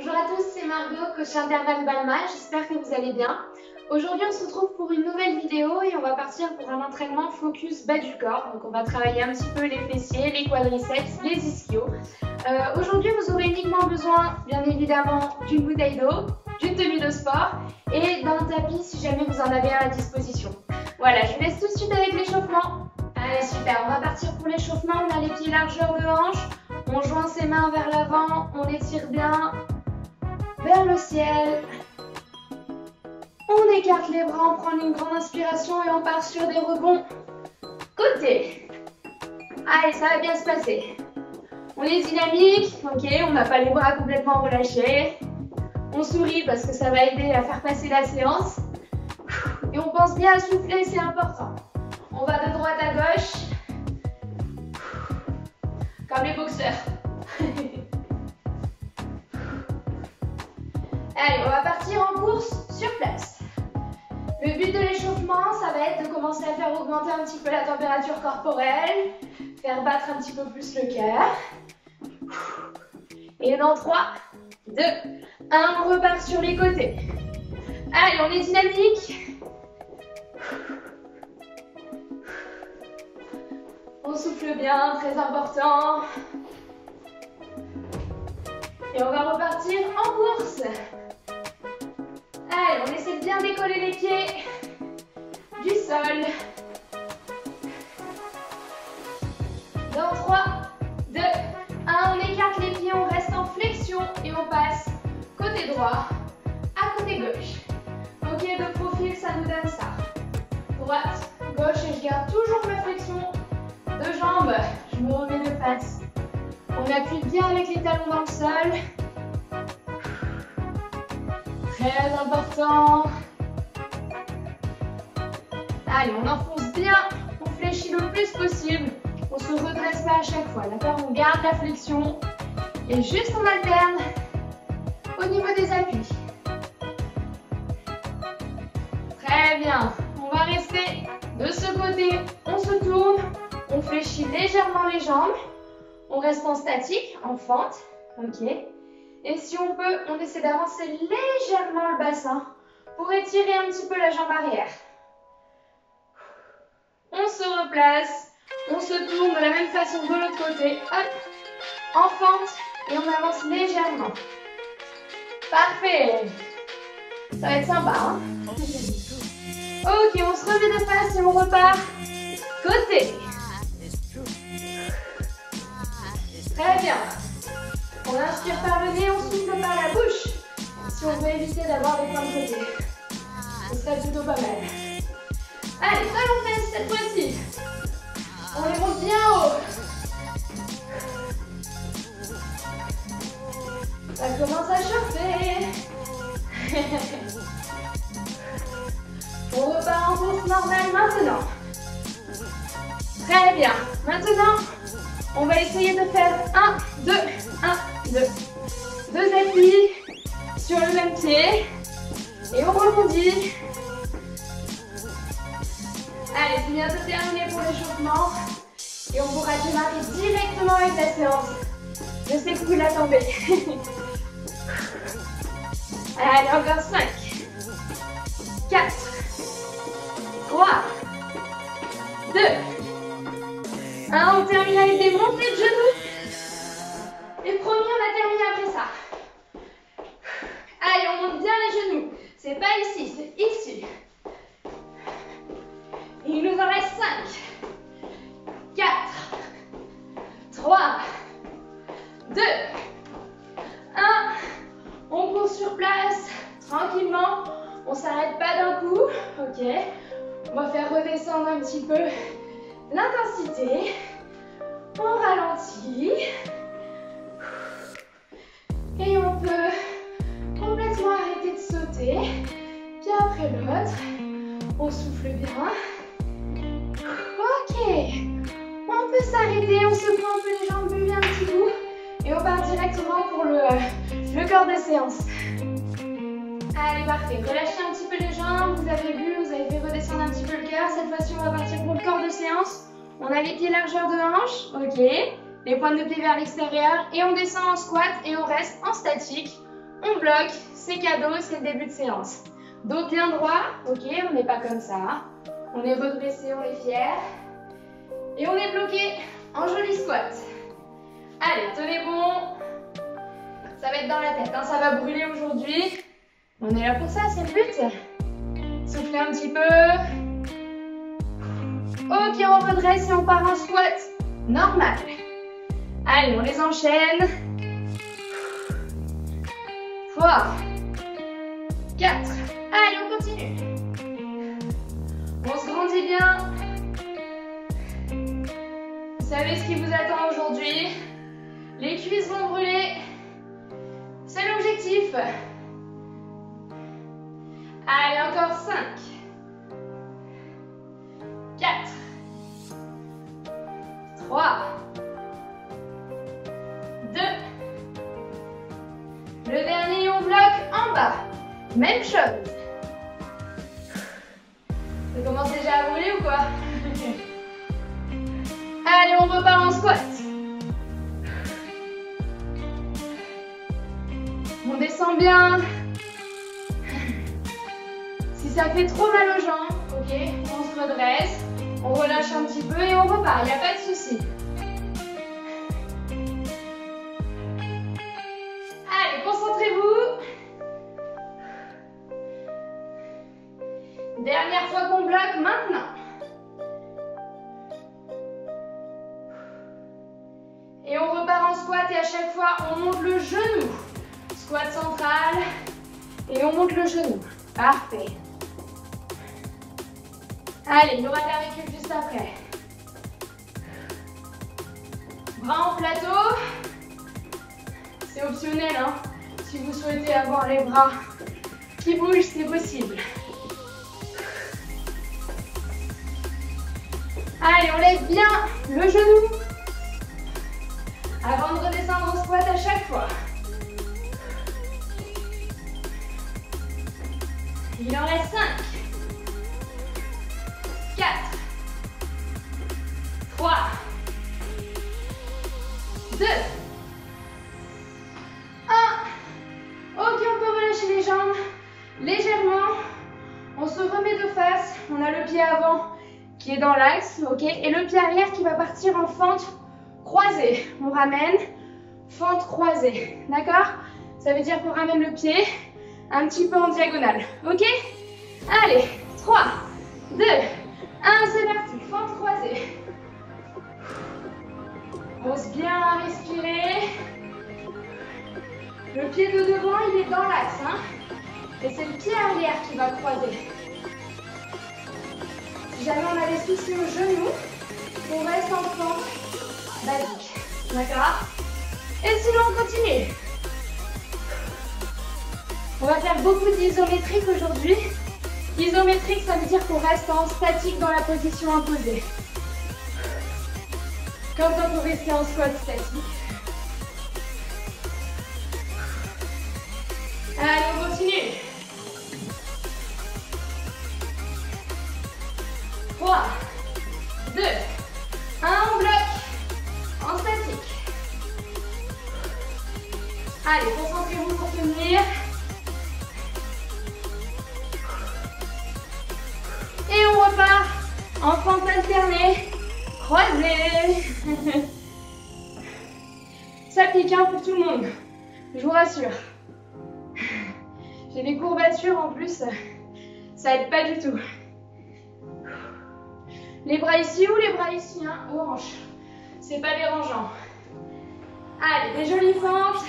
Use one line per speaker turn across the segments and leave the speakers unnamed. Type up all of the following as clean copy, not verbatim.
Bonjour à tous, c'est Margot, coach intervalle Balma, j'espère que vous allez bien. Aujourd'hui on se retrouve pour une nouvelle vidéo et on va partir pour un entraînement focus bas du corps. Donc on va travailler un petit peu les fessiers, les quadriceps, les ischios. Aujourd'hui vous aurez uniquement besoin bien évidemment d'une bouteille d'eau, d'une tenue de sport et d'un tapis si jamais vous en avez à la disposition. Voilà, je vous laisse tout de suite avec l'échauffement. Allez super, on va partir pour l'échauffement, on a les pieds largeur de hanche, on joint ses mains vers l'avant, on étire bien vers le ciel. On écarte les bras, on prend une grande inspiration et on part sur des rebonds côté. Allez, ça va bien se passer. On est dynamique, ok, on n'a pas les bras complètement relâchés. On sourit parce que ça va aider à faire passer la séance. Et on pense bien à souffler, c'est important. On va de droite à gauche, comme les boxeurs. Allez, on va partir en course sur place. Le but de l'échauffement, ça va être de commencer à faire augmenter un petit peu la température corporelle, faire battre un petit peu plus le cœur. Et dans 3, 2, 1, on repart sur les côtés. Allez, on est dynamique. On souffle bien, très important. Et on va repartir en course. Allez, on essaie de bien décoller les pieds du sol. Dans 3, 2, 1, on écarte les pieds, on reste en flexion et on passe côté droit à côté gauche. Ok, de profil, ça nous donne ça. Droite, gauche et je garde toujours ma flexion de jambes. Je me remets de face. On appuie bien avec les talons dans le sol. Très important. Allez, on enfonce bien, on fléchit le plus possible. On ne se redresse pas à chaque fois, d'accord? On garde la flexion et juste on alterne au niveau des appuis. Très bien. On va rester de ce côté, on se tourne, on fléchit légèrement les jambes. On reste en statique, en fente, ok. Et si on peut, on essaie d'avancer légèrement le bassin pour étirer un petit peu la jambe arrière. On se replace, on se tourne de la même façon de l'autre côté, hop, en fente et on avance légèrement. Parfait. Ça va être sympa, hein? Ok, on se remet de face et on repart côté. Très bien. On inspire par le nez, on souffle par la bouche. Si on veut éviter d'avoir les points de côté. Ce serait plutôt pas mal. Allez, talons fesses cette fois-ci. On les monte bien haut. Ça commence à chauffer. On repart en course normale maintenant. Très bien. Maintenant, on va essayer de faire 1, 2, 1, 2. Deux appuis sur le même pied. Et on rebondit. Allez, c'est bientôt terminé pour l'échauffement. Et on pourra démarrer directement avec la séance. Je sais que vous l'attendez. Allez, encore 5, 4, 3, 2, 1, on termine avec des montées de genoux. Et promis, on a terminé après ça. Allez, on monte bien les genoux. C'est pas ici, c'est ici. Il nous en reste 5, 4, 3, 2, 1. On court sur place, tranquillement. On s'arrête pas d'un coup, ok. On va faire redescendre un petit peu l'intensité. On ralentit. Et on peut complètement arrêter de sauter. Puis après l'autre, on souffle bien. Ok. On peut s'arrêter, on secoue un peu les jambes, buvez un petit coup. Et on part directement pour le corps de séance. Allez, parfait. Relâchez un petit peu les jambes. Vous avez vu, vous avez fait redescendre un petit peu le cœur. Cette fois-ci, on va partir pour le corps de séance. On a les pieds largeur de hanche. Ok. Les pointes de pied vers l'extérieur. Et on descend en squat et on reste en statique on bloque, c'est cadeau, c'est le début de séance. Dos bien droit, ok, on n'est pas comme ça. On est redressé, on est fier. Et on est bloqué en joli squat. Allez, tenez bon. Ça va être dans la tête, hein, ça va brûler aujourd'hui. On est là pour ça, c'est le but. Soufflez un petit peu. Ok, on redresse et on part en squat normal. Allez, on les enchaîne. 3, 4. Allez, on continue. On se grandit bien. Vous savez ce qui vous attend aujourd'hui. Les cuisses vont brûler. C'est l'objectif. Allez, encore 5, 4, 3, 2. Le dernier, on bloque en bas. Même chose. Ça commence déjà à brûler ou quoi? Allez, on repart en squat. On descend bien. Si ça fait trop mal aux jambes, ok, on se redresse, on relâche un petit peu et on repart, il n'y a pas de souci. Allez, concentrez-vous. Dernière fois qu'on bloque, maintenant. Et on repart en squat et à chaque fois, on monte le genou. Squat central et on monte le genou. Parfait. Allez, il y aura de la récup juste après. Bras en plateau. C'est optionnel, hein. Si vous souhaitez avoir les bras qui bougent, c'est possible. Allez, on lève bien le genou. Avant de redescendre en squat à chaque fois. Il en reste 5, 4, 3, 2, 1. Ok, on peut relâcher les jambes légèrement. On se remet de face. On a le pied avant qui est dans l'axe, ok, et le pied arrière qui va partir en fente croisée. On ramène, fente croisée, d'accord? Ça veut dire qu'on ramène le pied un petit peu en diagonale, ok? Allez, 3, 2, 1, c'est parti, fente croisée. Pose bien à respirer. Le pied de devant, il est dans l'axe, hein? Et c'est le pied arrière qui va croiser. Si jamais on a des soucis au genou, on reste en fente basique, d'accord? Et sinon, on continue. On va faire beaucoup d'isométrique aujourd'hui. Isométrique, ça veut dire qu'on reste en statique dans la position imposée. Comme quand on restait en squat statique. Allez, on continue. 3, 2, 1, on bloque en statique. Allez, concentrez-vous pour tenir. Et on repart en fente alternée, croisée. Ça pique hein, pour tout le monde, je vous rassure. J'ai des courbatures en plus, ça aide pas du tout. Les bras ici ou les bras ici, hein, aux hanches. C'est pas dérangeant. Allez, des jolies fentes.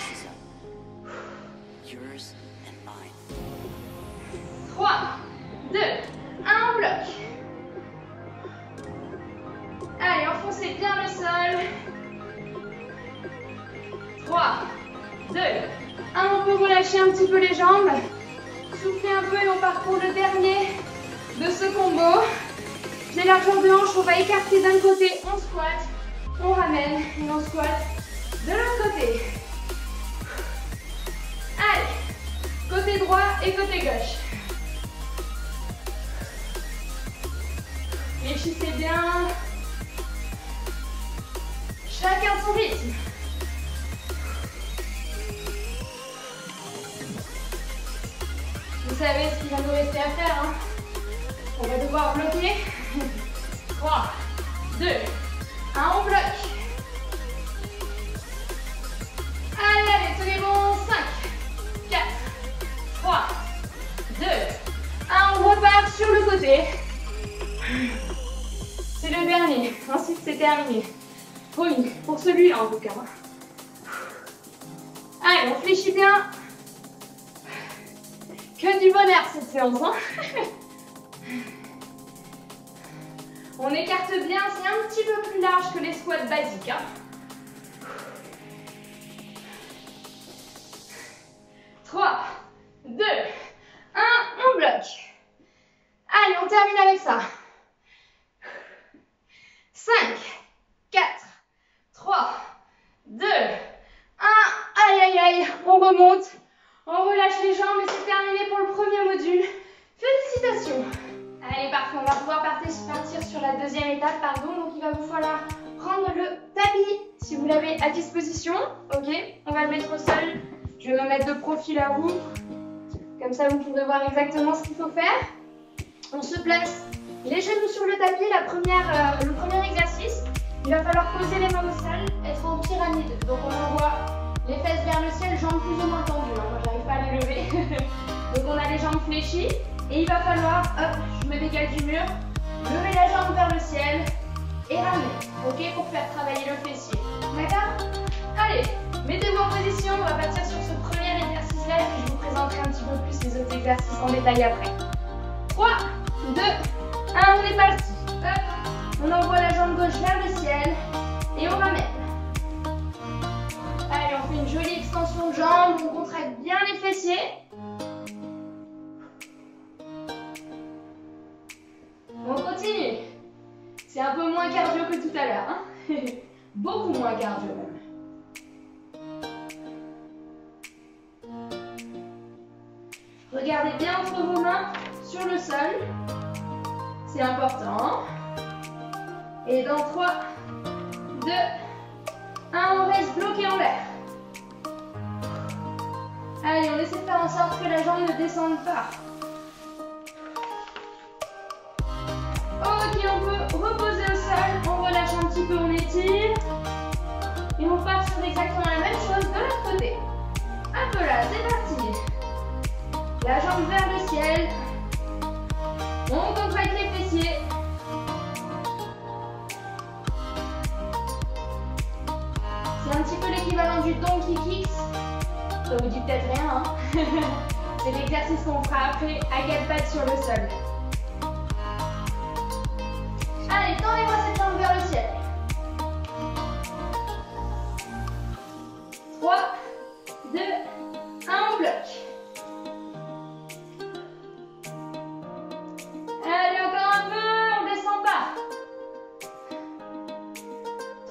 3, 2, 1, on bloque. Allez, enfoncez bien le sol. 3, 2, 1, on peut relâcher un petit peu les jambes. Soufflez un peu et on part pour le dernier de ce combo. Pied largeur de hanche, on va écarter d'un côté, on squatte, on ramène et on squatte de l'autre côté. Allez, côté droit et côté gauche. Réfléchissez bien. Chacun son rythme. savez ce qu'il va nous rester à faire. Hein. On va devoir bloquer. 3, 2, 1, on bloque. Allez, allez, tenez bon. 5, 4, 3, 2, 1, on repart sur le côté. C'est le dernier, ensuite c'est terminé. Oui, pour celui-là en tout cas. Allez, on fléchit bien. Que du bonheur cette séance, hein. On écarte bien, c'est un petit peu plus large que les squats basiques. Hein. 3, 2, 1, on bloque. Allez, on termine avec ça. 5, 4, 3, 2, 1. Aïe, aïe, aïe, on remonte. On relâche les jambes et c'est terminé pour le premier module. Félicitations. Allez, parfait, on va pouvoir partir sur la deuxième étape, pardon. Donc, il va vous falloir prendre le tapis si vous l'avez à disposition. Ok, on va le mettre au sol. Je vais me mettre de profil à vous. Comme ça, vous pourrez voir exactement ce qu'il faut faire. On se place les genoux sur le tapis. Le premier exercice, il va falloir poser les mains au sol, être en pyramide. Donc, on envoie les fesses vers le ciel, jambes plus ou moins tendues. Hein. Moi, j'arrive pas à les lever. Donc, on a les jambes fléchies. Et il va falloir, hop, je me décale du mur, lever la jambe vers le ciel et ramener, ok, pour faire travailler le fessier. D'accord? Allez, mettez-vous en position, on va partir sur ce premier exercice-là et puis je vous présenterai un petit peu plus les autres exercices en détail après. 3, 2, 1, on est parti. Hop, on envoie la jambe gauche vers le ciel et on ramène. Allez, on fait une jolie extension de jambe, on contracte bien les fessiers. On continue. C'est un peu moins cardio que tout à l'heure. Hein. Beaucoup moins cardio même. Regardez bien entre vos mains sur le sol. C'est important. Et dans 3, 2, 1, on reste bloqué en l'air. Allez, on essaie de faire en sorte que la jambe ne descende pas. Ok, on peut reposer au sol, on relâche un petit peu, on étire. Et on part sur exactement la même chose de l'autre côté. Hop là, c'est parti. La jambe vers le ciel. On contracte les fessiers. C'est un petit peu l'équivalent du donkey kicks. Ça vous dit peut-être rien, hein. C'est l'exercice qu'on fera après à quatre pattes sur le sol. Allez, tendez-moi cette jambe vers le ciel. 3, 2, 1, on bloque. Allez, encore un peu, on descend pas.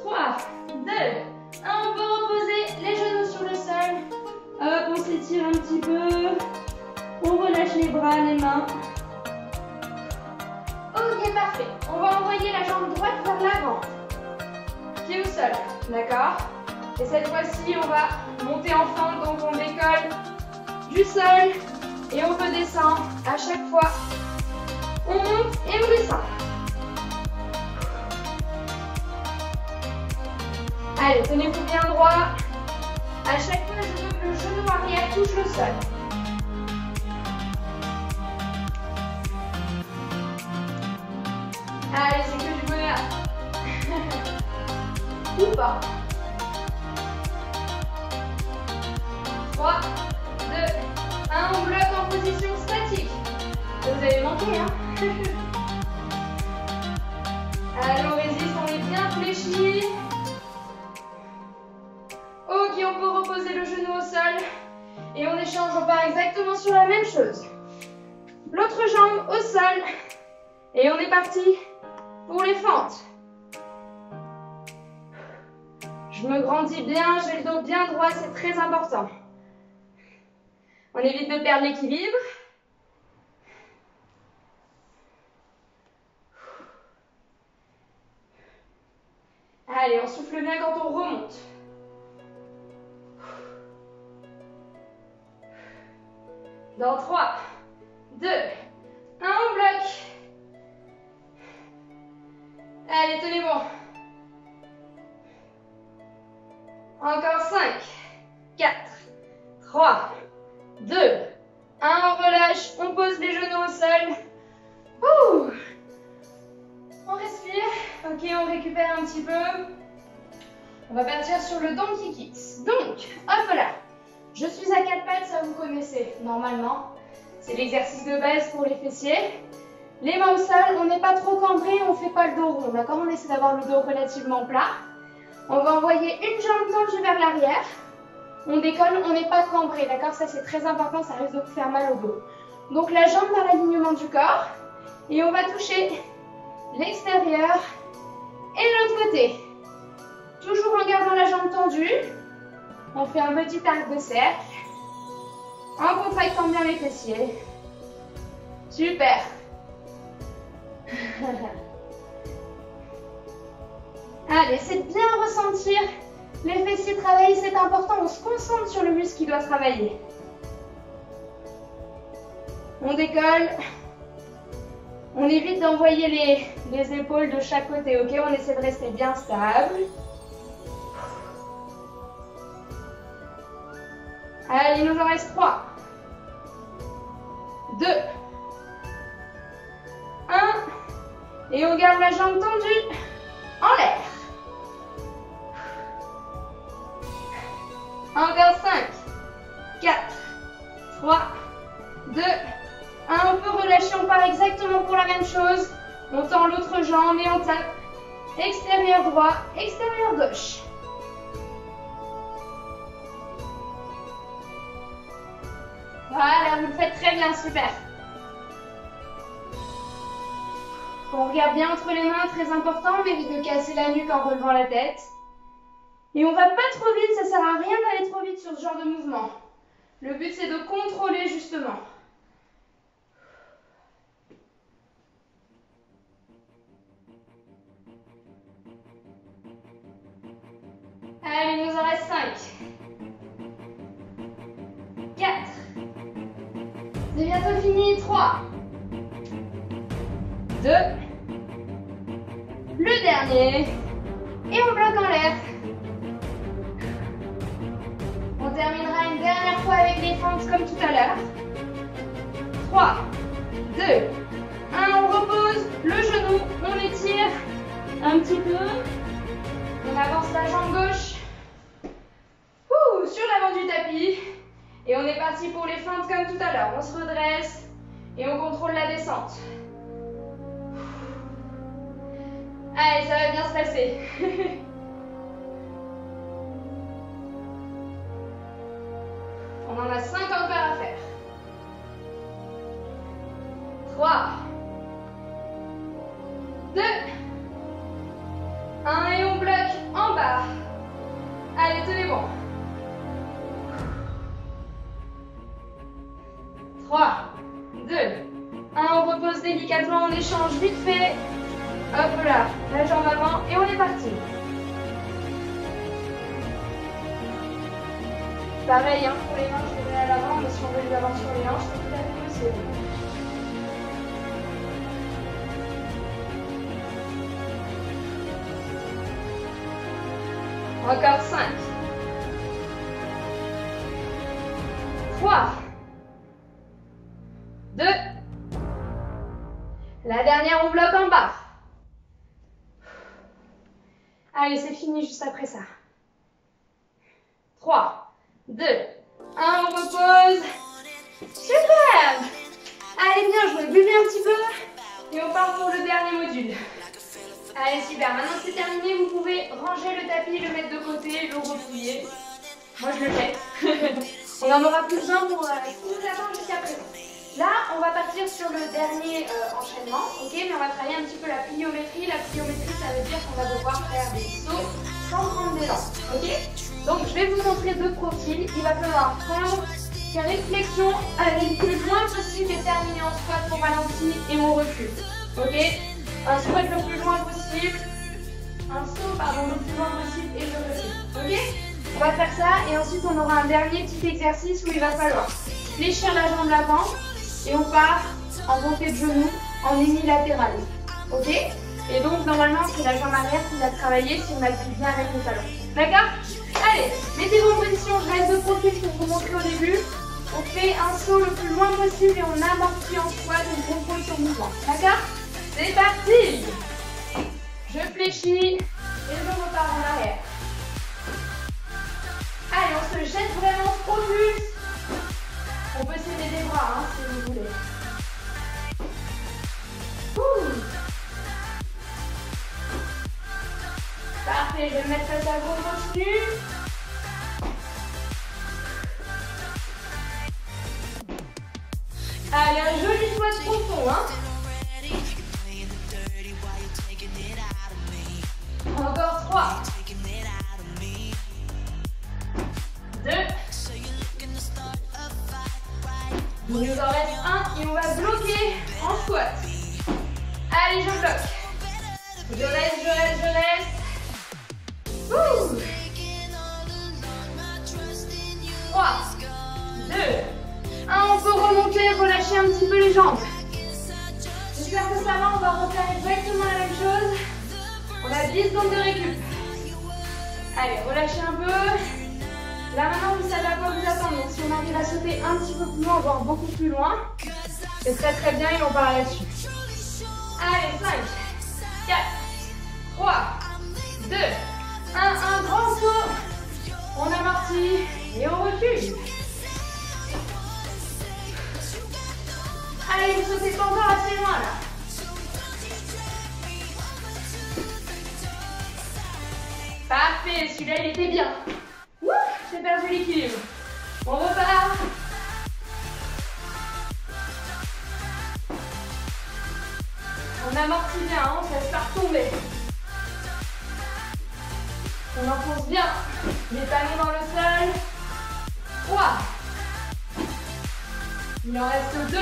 3, 2, 1, on peut reposer les genoux sur le sol. Hop, on s'étire un petit peu. On relâche les bras, les mains. Ok, parfait. On va envoyer la jambe droite vers l'avant. Pied au sol, d'accord? Et cette fois-ci, on va monter en fente, donc on décolle du sol et on redescend à chaque fois. On monte et on descend. Allez, tenez-vous bien droit. À chaque fois, je veux que le genou arrière touche le sol. Allez, c'est que du bonheur. Ou pas. 3, 2, 1, on bloque en position statique. Vous avez manqué, hein. Allez, on résiste, on est bien fléchi. Ok, on peut reposer le genou au sol. Et on échange, on part exactement sur la même chose. L'autre jambe au sol. Et on est parti pour les fentes. Je me grandis bien, j'ai le dos bien droit, c'est très important. On évite de perdre l'équilibre. Allez, on souffle bien quand on remonte. Dans 3, 2, 1, on bloque. Allez, tenez bon. Encore 5, 4, 3, 2, 1, on relâche, on pose les genoux au sol. Ouh. On respire, ok, on récupère un petit peu. On va partir sur le donkey kicks. Donc, hop là. Je suis à 4 pattes, ça vous connaissez normalement. C'est l'exercice de base pour les fessiers. Les mains au sol, on n'est pas trop cambré, on ne fait pas le dos rond, d'accord? On essaie d'avoir le dos relativement plat. On va envoyer une jambe tendue vers l'arrière. On décolle, on n'est pas cambré, d'accord? Ça c'est très important, ça risque de vous faire mal au dos. Donc la jambe dans l'alignement du corps. Et on va toucher l'extérieur et l'autre côté. Toujours en gardant la jambe tendue. On fait un petit arc de cercle. En contractant bien les fessiers. Super. Allez, c'est de bien ressentir les fessiers travailler, c'est important. On se concentre sur le muscle qui doit travailler. On décolle. On évite d'envoyer les épaules de chaque côté, ok? On essaie de rester bien stable. Allez, il nous en reste 3. 2. 1. Et on garde la jambe tendue en l'air. Encore 5, 4, 3, 2, 1. On peut relâcher, on part exactement pour la même chose. On tend l'autre jambe et on tape. Extérieur droit, extérieur gauche. Voilà, vous le faites très bien, super. On regarde bien entre les mains, très important, on évite de casser la nuque en relevant la tête. Et on va pas trop vite, ça sert à rien d'aller trop vite sur ce genre de mouvement. Le but c'est de contrôler justement. Allez, il nous en reste 5. 4. C'est bientôt fini. 3. 2. Le dernier. Et on bloque en l'air. On terminera une dernière fois avec les fentes comme tout à l'heure. 3, 2, 1. On repose le genou. On étire un petit peu. On avance la jambe gauche. Sur l'avant du tapis. Et on est parti pour les fentes comme tout à l'heure. On se redresse et on contrôle la descente. Allez, ça va bien se passer. On en a 5 encore à faire. 3, 2, 1 et on bloque en bas. Allez, tenez bon. 3, 2, 1, on repose délicatement, on échange vite fait. Hop là, la jambe avant et on est parti. Pareil, hein, pour les mains, je les mets à l'avant, mais si on veut les avoir sur les hanches, c'est tout à fait possible. Encore 5. 3. 2. La dernière, on bloque en bas. Allez, c'est fini juste après ça. 3, 2, 1, on repose. Super! Allez, bien joué, buvez un petit peu et on part pour le dernier module. Allez, super, maintenant c'est terminé, vous pouvez ranger le tapis, le mettre de côté, le replier. Moi je le fais. On n'en aura plus besoin pour ce qui nous attend jusqu'à présent. Là, on va partir sur le dernier enchaînement, ok, mais on va travailler un petit peu la pliométrie. La pliométrie, ça veut dire qu'on va devoir faire des sauts sans prendre d'élan, ok. Donc, je vais vous montrer deux profils. Il va falloir faire une flexion, aller le plus loin possible et terminer en squat pour ralenti et on recule, ok. Un squat le plus loin possible, un saut, pardon, le plus loin possible et je recule, ok. On va faire ça et ensuite on aura un dernier petit exercice où il va falloir fléchir la jambe l'avant et on part en montée de genoux en unilatéral. Ok? Et donc normalement c'est la jambe arrière qui va travailler si on appuie bien avec le talon. D'accord? Allez, mettez-vous en position, je reste de profil pour vous montrer au début. On fait un saut le plus loin possible et on amortit en squat, donc on contrôle son mouvement. D'accord? C'est parti! Je fléchis et je repars en arrière. Allez, on se jette vraiment au plus. On peut s'aider des bras hein, si vous voulez. Ouh. Parfait, je vais me mettre face à vous, on continue. Allez, un joli squat profond, hein. Encore 3. 2. Il nous en reste un et on va bloquer en squat. Allez, je bloque. Je laisse. Ouh. 3, 2, 1. On peut remonter, relâcher un petit peu les jambes. J'espère que ça va, on va refaire exactement la même chose. On a 10 secondes de récup. Allez, relâchez un peu. Là maintenant, vous savez à quoi vous attendre. Donc si on arrive à sauter un petit peu plus loin, voire beaucoup plus loin, c'est très très bien et on part là-dessus. Allez, 5, 4, 3, 2, 1. Un grand saut. On amortit et on recule. Allez, vous sautez pas encore assez loin là. Parfait, celui-là il était bien. Ouh, j'ai perdu l'équilibre. On repart. On amortit bien, hein, on ne laisse pas retomber. On enfonce bien les talons dans le sol. 3. Il en reste 2.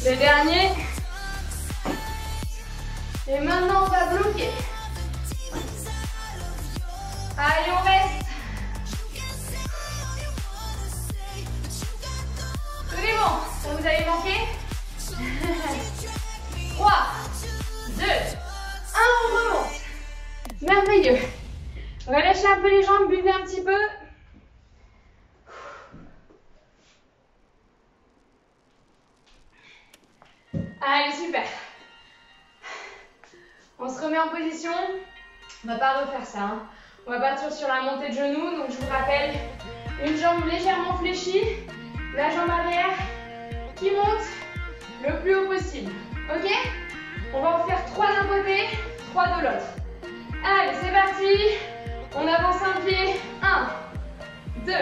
Le dernier. Et maintenant, on va bloquer. Allez, on reste. Tout est bon. Ça vous avait manqué? 3, 2, 1, on remonte. Merveilleux. Relâchez un peu les jambes, buvez un petit peu. Allez, super. On se remet en position. On ne va pas refaire ça. Hein. On va partir sur la montée de genoux. Donc, je vous rappelle, une jambe légèrement fléchie, la jambe arrière qui monte le plus haut possible. Ok? On va en faire 3 d'un côté, 3 de l'autre. Allez, c'est parti. On avance un pied. 1, 2,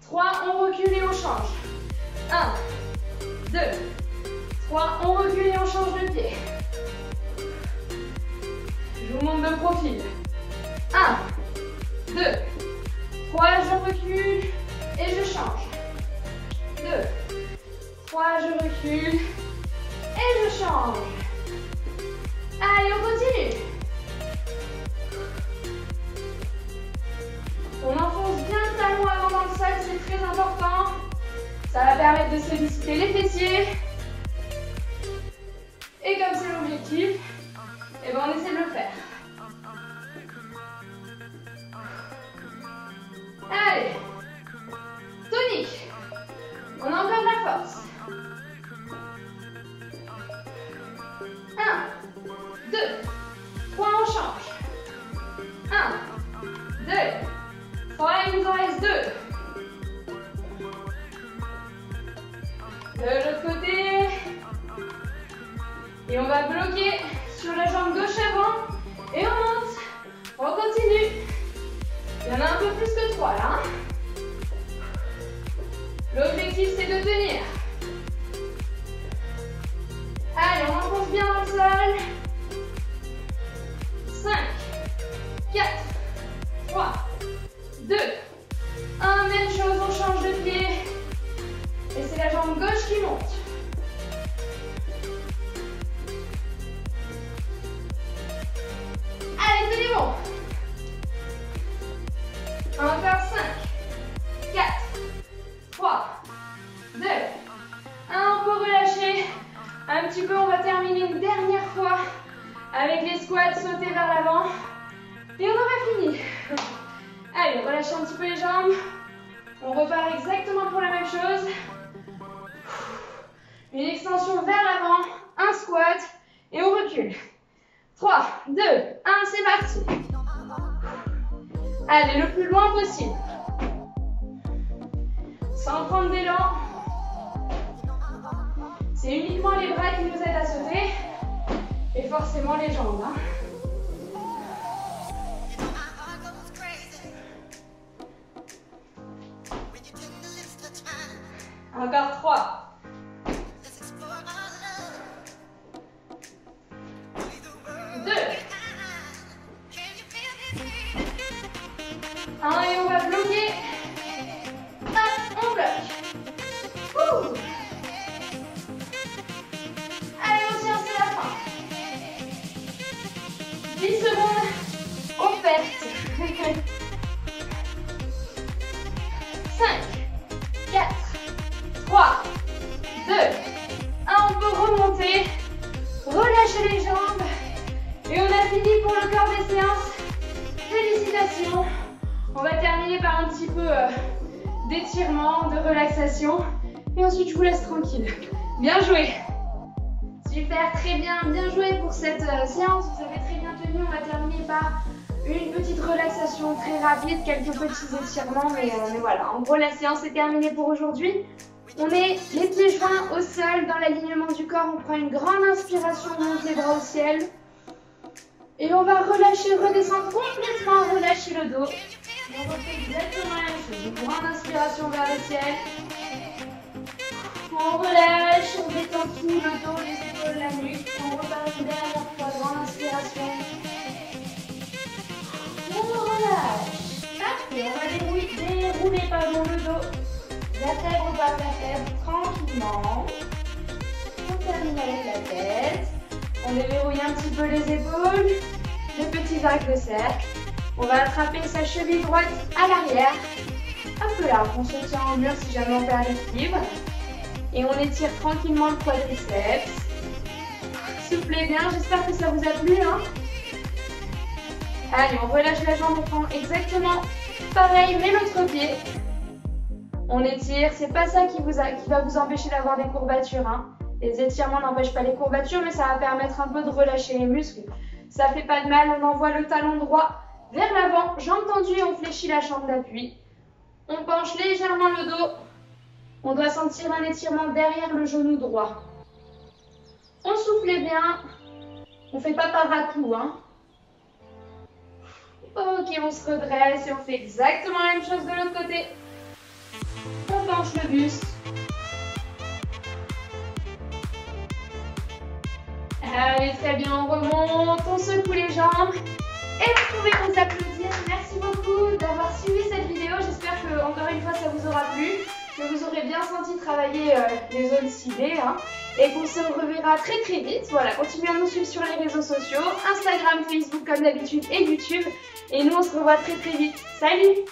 3. On recule et on change. 1, 2, 3. On recule et on change de pied. Je vous montre de profil. 1, 2, 3. Je recule et je change. 2, 3. Je recule et je change. Allez, on continue. On enfonce bien le talon avant dans le sol, c'est très important. Ça va permettre de solliciter les fessiers. Et comme c'est l'objectif, eh ben on essaie de le faire. Allez, tonique. On a encore de la force. 1, 2, 3, on change. 1, 2, 3, il nous en reste 2. De l'autre côté. Et on va bloquer sur la jambe gauche avant. Et on monte. On continue. Il y en a un peu plus que 3 là. Hein. L'objectif c'est de tenir. Allez, on enfonce bien dans le sol. 5, 4, 3, 2, 1. Même chose, on change de pied. Et c'est la jambe gauche qui monte. Allez, tenez bon. Encore 5, 4, Allez, relâchez un petit peu les jambes. On repart exactement pour la même chose. Une extension vers l'avant, un squat et on recule. 3, 2, 1, c'est parti. Allez, le plus loin possible. Sans prendre d'élan. C'est uniquement les bras qui nous aident à sauter. Et forcément les jambes. Hein. Encore 3. 2. 1 et on va bloquer. Hop, on bloque. Ouh. Allez, on tient, c'est la fin. 10 secondes, on pète. 5, 4, 3, 2, 1, on peut remonter, relâcher les jambes et on a fini pour le corps des séances. Félicitations. On va terminer par un petit peu d'étirement, de relaxation et ensuite je vous laisse tranquille. Bien joué. Super, très bien, bien joué pour cette séance. Vous avez très bien tenu. On va terminer par une petite relaxation très rapide, quelques petits étirements, mais voilà. En gros, la séance est terminée pour aujourd'hui. On met les pieds joints au sol, dans l'alignement du corps. On prend une grande inspiration, on monte les bras au ciel. Et on va relâcher, redescendre complètement, relâcher le dos. Et on refait exactement la même chose. Une grande inspiration vers le ciel. On relâche, on détend tout, le dos, les épaules, la nuque. On repart une dernière fois, grande inspiration. On relâche. Parfait, on va dérouler le dos. Vertèbre par vertèbre, tranquillement. On termine avec la tête. On déverrouille un petit peu les épaules. Les petits arcs de cercle. On va attraper sa cheville droite à l'arrière. Hop là, on se tient au mur si jamais on perd l'équilibre. Et on étire tranquillement le quadriceps. Soufflez bien, j'espère que ça vous a plu. Hein. Allez, on relâche la jambe, on prend exactement pareil, mais l'autre pied. On étire, c'est pas ça qui va vous empêcher d'avoir des courbatures. Hein. Les étirements n'empêchent pas les courbatures, mais ça va permettre un peu de relâcher les muscles. Ça fait pas de mal, on envoie le talon droit vers l'avant, jambes tendues et on fléchit la chambre d'appui. On penche légèrement le dos. On doit sentir un étirement derrière le genou droit. On souffle bien. On fait pas par à-coup, hein. Ok, on se redresse et on fait exactement la même chose de l'autre côté. On penche le buste. Allez, très bien, on remonte, on secoue les jambes. Et vous pouvez nous applaudir. Merci beaucoup d'avoir suivi cette vidéo. J'espère que, encore une fois, ça vous aura plu. Que vous aurez bien senti travailler les zones ciblées. Hein, et qu'on se reverra très très vite. Voilà, continuez à nous suivre sur les réseaux sociaux. Instagram, Facebook comme d'habitude et YouTube. Et nous, on se revoit très très vite. Salut!